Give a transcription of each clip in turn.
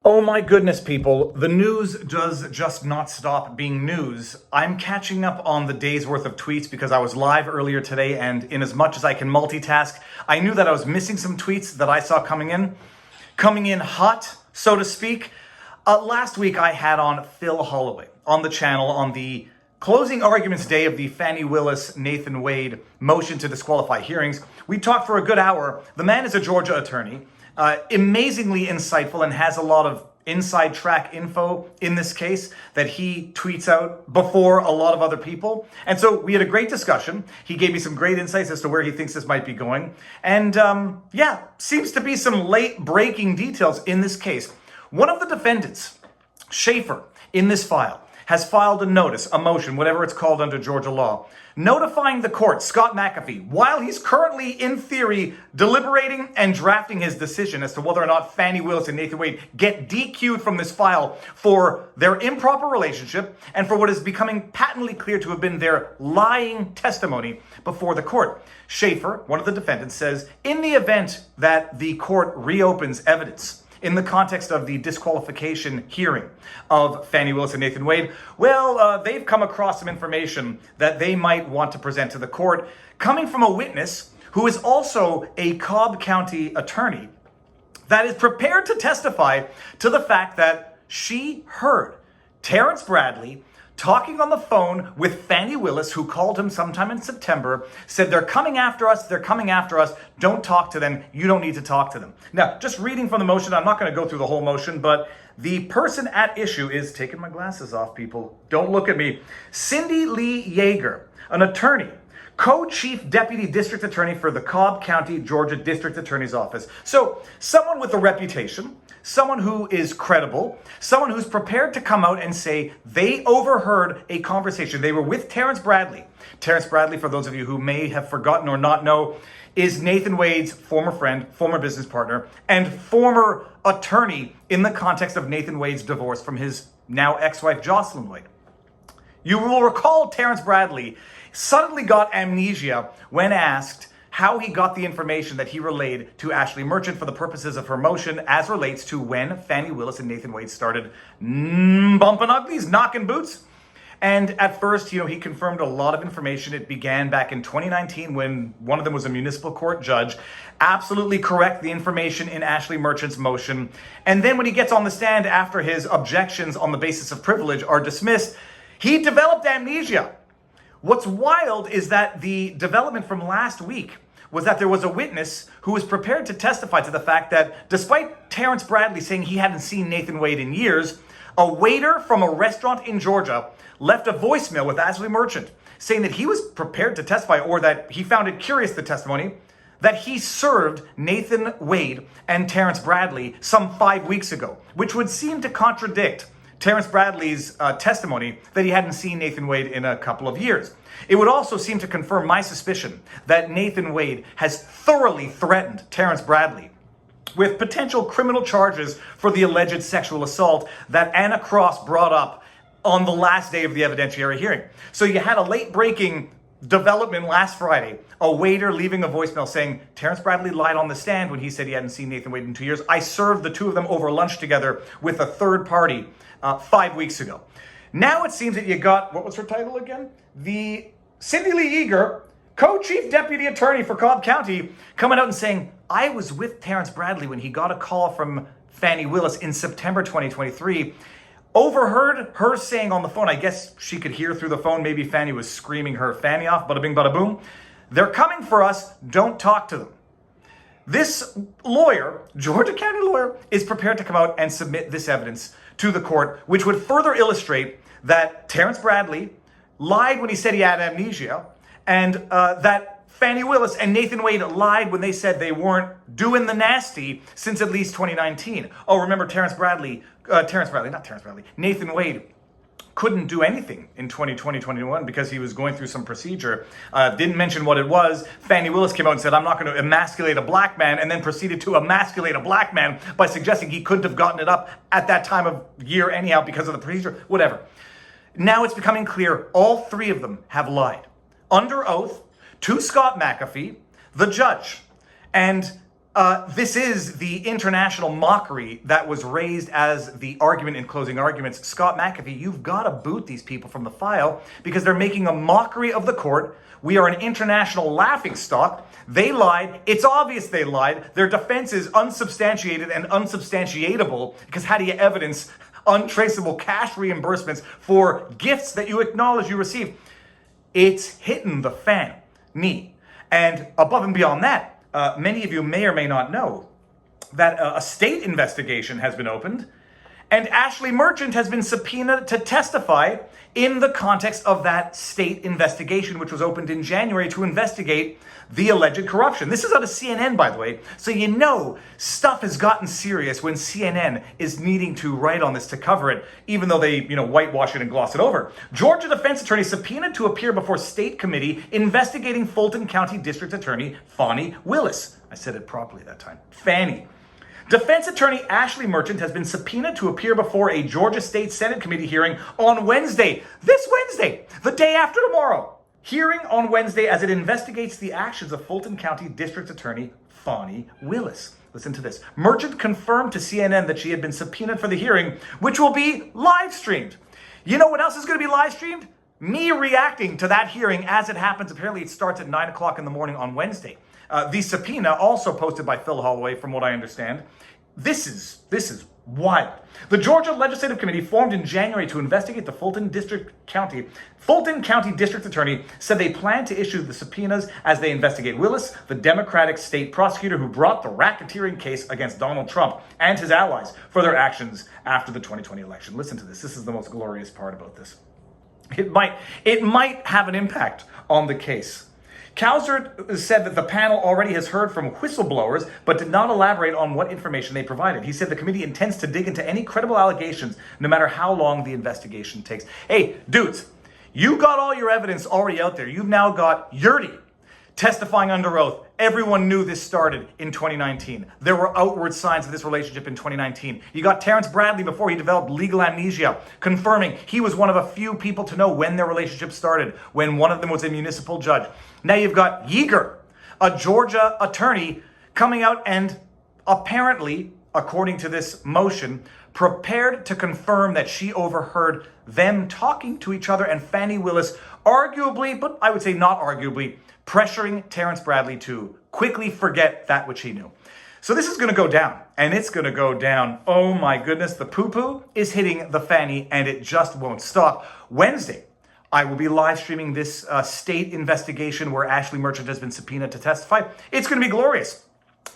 Oh my goodness, people. The news does just not stop being news. I'm catching up on the day's worth of tweets because I was live earlier today, and in as much as I can multitask, I knew that I was missing some tweets that I saw coming in hot, so to speak. Last week I had on Phil Holloway on the channel on the closing arguments day of the Fani Willis, Nathan Wade motion to disqualify hearings. We talked for a good hour. The man is a Georgia attorney. Amazingly insightful and has a lot of inside track info in this case that he tweets out before a lot of other people. And so we had a great discussion. He gave me some great insights as to where he thinks this might be going. And seems to be some late breaking details in this case. One of the defendants, Schaefer, in this file, has filed a notice, a motion, whatever it's called under Georgia law, notifying the court, Scott McAfee, while he's currently, in theory, deliberating and drafting his decision as to whether or not Fani Willis and Nathan Wade get DQ'd from this file for their improper relationship and for what is becoming patently clear to have been their lying testimony before the court. Schaefer, one of the defendants, says, in the event that the court reopens evidence in the context of the disqualification hearing of Fani Willis and Nathan Wade, they've come across some information that they might want to present to the court, coming from a witness who is also a Cobb County attorney that is prepared to testify to the fact that she heard Terrence Bradley talking on the phone with Fani Willis, who called him sometime in September, said, they're coming after us, don't talk to them, you don't need to talk to them. Now, just reading from the motion, I'm not going to go through the whole motion, but the person at issue is, taking my glasses off, people, don't look at me, Cindy Lee Yeager, an attorney, co-chief deputy district attorney for the Cobb County, Georgia District Attorney's Office. So, someone with a reputation, someone who is credible, someone who's prepared to come out and say they overheard a conversation. They were with Terrence Bradley. Terrence Bradley, for those of you who may have forgotten or not know, is Nathan Wade's former friend, former business partner, and former attorney in the context of Nathan Wade's divorce from his now ex-wife, Jocelyn Wade. You will recall Terrence Bradley suddenly got amnesia when asked how he got the information that he relayed to Ashleigh Merchant for the purposes of her motion as relates to when Fani Willis and Nathan Wade started bumping uglies, knocking boots. And at first, he confirmed a lot of information. It began back in 2019 when one of them was a municipal court judge. Absolutely correct, the information in Ashleigh Merchant's motion. And then when he gets on the stand after his objections on the basis of privilege are dismissed, he developed amnesia. What's wild is that the development from last week was that there was a witness who was prepared to testify to the fact that despite Terrence Bradley saying he hadn't seen Nathan Wade in years, a waiter from a restaurant in Georgia left a voicemail with Ashleigh Merchant saying that he was prepared to testify, or that he found it curious, the testimony, that he served Nathan Wade and Terrence Bradley some 5 weeks ago, which would seem to contradict Terrence Bradley's testimony that he hadn't seen Nathan Wade in a couple of years. It would also seem to confirm my suspicion that Nathan Wade has thoroughly threatened Terrence Bradley with potential criminal charges for the alleged sexual assault that Anna Cross brought up on the last day of the evidentiary hearing. So you had a late-breaking development last Friday, a waiter leaving a voicemail saying, Terrence Bradley lied on the stand when he said he hadn't seen Nathan Wade in 2 years. I served the two of them over lunch together with a third party 5 weeks ago. Now it seems that you got, what was her title again? The Cindy Lee Yeager, co-chief deputy attorney for Cobb County, coming out and saying, I was with Terrence Bradley when he got a call from Fani Willis in September 2023, overheard her saying on the phone, I guess she could hear through the phone, maybe Fani was screaming her Fani off, bada bing, bada boom. They're coming for us, don't talk to them. This lawyer, Georgia County lawyer, is prepared to come out and submit this evidence to the court, which would further illustrate that Terrence Bradley lied when he said he had amnesia, and that Fani Willis and Nathan Wade lied when they said they weren't doing the nasty since at least 2019. Oh, remember Nathan Wade couldn't do anything in 2020-21 because he was going through some procedure. Didn't mention what it was. Fani Willis came out and said, I'm not going to emasculate a black man, and then proceeded to emasculate a black man by suggesting he couldn't have gotten it up at that time of year anyhow because of the procedure, whatever. Now it's becoming clear all three of them have lied under oath to Scott McAfee, the judge. And This is the international mockery that was raised as the argument in closing arguments. Scott McAfee, you've got to boot these people from the file because they're making a mockery of the court. We are an international laughingstock. They lied. It's obvious they lied. Their defense is unsubstantiated and unsubstantiatable because how do you evidence untraceable cash reimbursements for gifts that you acknowledge you received? It's hitting the fan, knee. And above and beyond that, many of you may or may not know that a state investigation has been opened and Ashleigh Merchant has been subpoenaed to testify in the context of that state investigation, which was opened in January to investigate the alleged corruption. This is out of CNN, by the way. So you know stuff has gotten serious when CNN is needing to write on this to cover it, even though they, whitewash it and gloss it over. Georgia defense attorney subpoenaed to appear before state committee investigating Fulton County District Attorney Fani Willis. I said it properly that time. Fani. Defense attorney Ashleigh Merchant has been subpoenaed to appear before a Georgia State Senate committee hearing on Wednesday. This Wednesday, the day after tomorrow. Hearing on Wednesday as it investigates the actions of Fulton County District Attorney Fani Willis. Listen to this. Merchant confirmed to CNN that she had been subpoenaed for the hearing, which will be live streamed. You know what else is going to be live streamed? Me reacting to that hearing as it happens. Apparently it starts at 9 o'clock in the morning on Wednesday. The subpoena, also posted by Phil Holloway, from what I understand. This is wild. The Georgia Legislative Committee, formed in January to investigate the Fulton County District Attorney, said they plan to issue the subpoenas as they investigate Willis, the Democratic state prosecutor who brought the racketeering case against Donald Trump and his allies for their actions after the 2020 election. Listen to this. This is the most glorious part about this. It might have an impact on the case. Cowsert said that the panel already has heard from whistleblowers, but did not elaborate on what information they provided. He said the committee intends to dig into any credible allegations, no matter how long the investigation takes. Hey, dudes, you got all your evidence already out there. You've now got Yurdi testifying under oath. Everyone knew this started in 2019. There were outward signs of this relationship in 2019. You got Terrence Bradley before he developed legal amnesia, confirming he was one of a few people to know when their relationship started, when one of them was a municipal judge. Now you've got Yeager, a Georgia attorney, coming out and apparently, according to this motion, prepared to confirm that she overheard them talking to each other and Fani Willis arguably, but I would say not arguably, pressuring Terrence Bradley to quickly forget that which he knew. So this is going to go down, and it's going to go down. Oh my goodness, the poo-poo is hitting the fanny, and it just won't stop. Wednesday, I will be live streaming this state investigation where Ashleigh Merchant has been subpoenaed to testify. It's going to be glorious.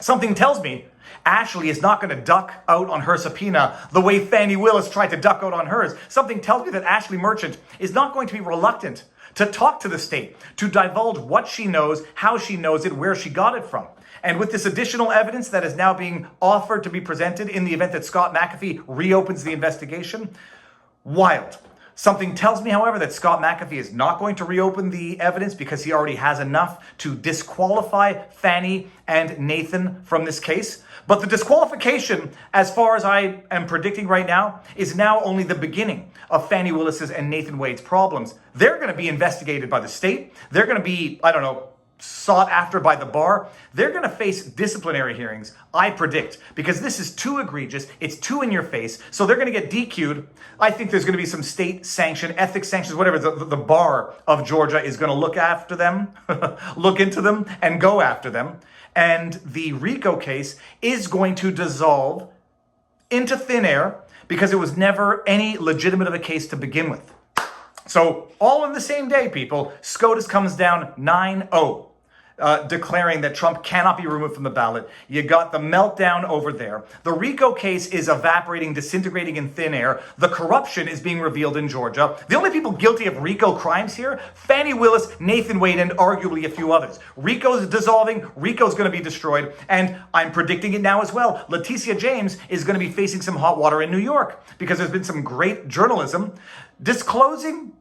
Something tells me Ashleigh is not going to duck out on her subpoena the way Fani Willis tried to duck out on hers. Something tells me that Ashleigh Merchant is not going to be reluctant to talk to the state, to divulge what she knows, how she knows it, where she got it from. And with this additional evidence that is now being offered to be presented in the event that Scott McAfee reopens the investigation, wild. Something tells me, however, that Scott McAfee is not going to reopen the evidence because he already has enough to disqualify Fani and Nathan from this case. But the disqualification, as far as I am predicting right now, is now only the beginning of Fani Willis's and Nathan Wade's problems. They're going to be investigated by the state. They're going to be, sought after by the bar. They're going to face disciplinary hearings, I predict, because this is too egregious. It's too in your face. So they're going to get DQ'd. I think there's going to be some state sanction, ethics sanctions, whatever. The bar of Georgia is going to look after them, look into them, and go after them. And the RICO case is going to dissolve into thin air because it was never any legitimate of a case to begin with. So all in the same day, people, SCOTUS comes down 9-0. Declaring that Trump cannot be removed from the ballot. You got the meltdown over there. The RICO case is evaporating, disintegrating in thin air. The corruption is being revealed in Georgia. The only people guilty of RICO crimes here, Fani Willis, Nathan Wade, and arguably a few others. RICO's dissolving. RICO's going to be destroyed. And I'm predicting it now as well. Leticia James is going to be facing some hot water in New York because there's been some great journalism discovering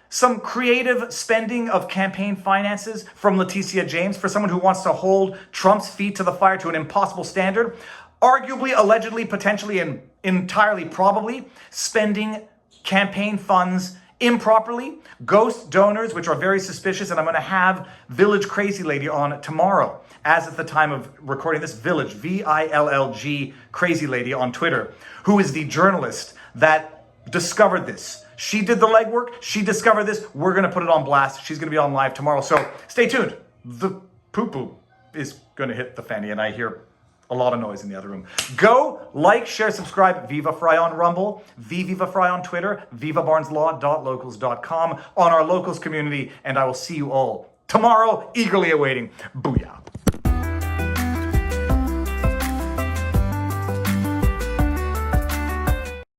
some creative spending of campaign finances from Leticia James for someone who wants to hold Trump's feet to the fire to an impossible standard, arguably, allegedly, potentially, and entirely probably spending campaign funds improperly, ghost donors, which are very suspicious, and I'm going to have Village Crazy Lady on tomorrow. As at the time of recording this, Village, VILLG Crazy Lady on Twitter, who is the journalist that discovered this. She did the legwork. She discovered this. We're going to put it on blast. She's going to be on live tomorrow. So stay tuned. The poo-poo is going to hit the Fani, and I hear a lot of noise in the other room. Go, like, share, subscribe. Viva Fry on Rumble, Viva Fry on Twitter, vivabarneslaw.locals.com, on our locals community, and I will see you all tomorrow, eagerly awaiting. Booyah.